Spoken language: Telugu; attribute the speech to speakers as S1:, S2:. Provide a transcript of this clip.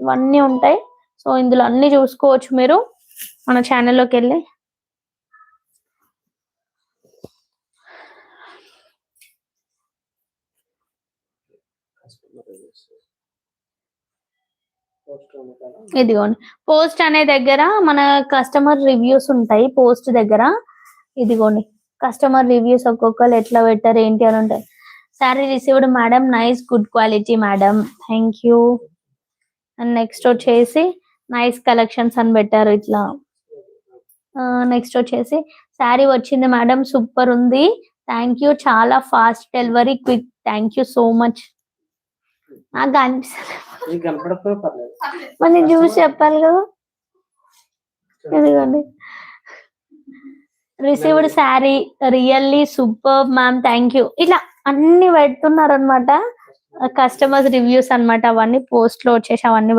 S1: ఇవన్నీ ఉంటాయి. సో ఇందులో అన్ని చూసుకోవచ్చు మీరు మన ఛానల్లోకి వెళ్ళి. ఇదిగోండి పోస్ట్ అనే దగ్గర మన కస్టమర్ రివ్యూస్ ఉంటాయి. పోస్ట్ దగ్గర ఇదిగోండి కస్టమర్ రివ్యూస్ ఒక్కొక్కరు ఎట్లా పెట్టారు ఏంటి అని ఉంటాయి. Sorry received madam, nice, good quality madam, thank you. And next వచ్చేసి నైస్ కలెక్షన్స్ అని పెట్టారు ఇట్లా. నెక్స్ట్ వచ్చేసి శారీ వచ్చింది మేడం, సూపర్ ఉంది, థ్యాంక్ యూ, చాలా fast delivery, quick, thank you so much. నాకు అనిపిస్తుంది మరి నేను చూసి చెప్పాలి కదా. ఇదిగోండి received sari, really super ma'am, thank you, ఇట్లా అన్ని పెడుతున్నారు అనమాట. కస్టమర్స్ రివ్యూస్ అన్నమాట. అవన్నీ పోస్ట్ లో వచ్చేసి అవన్నీ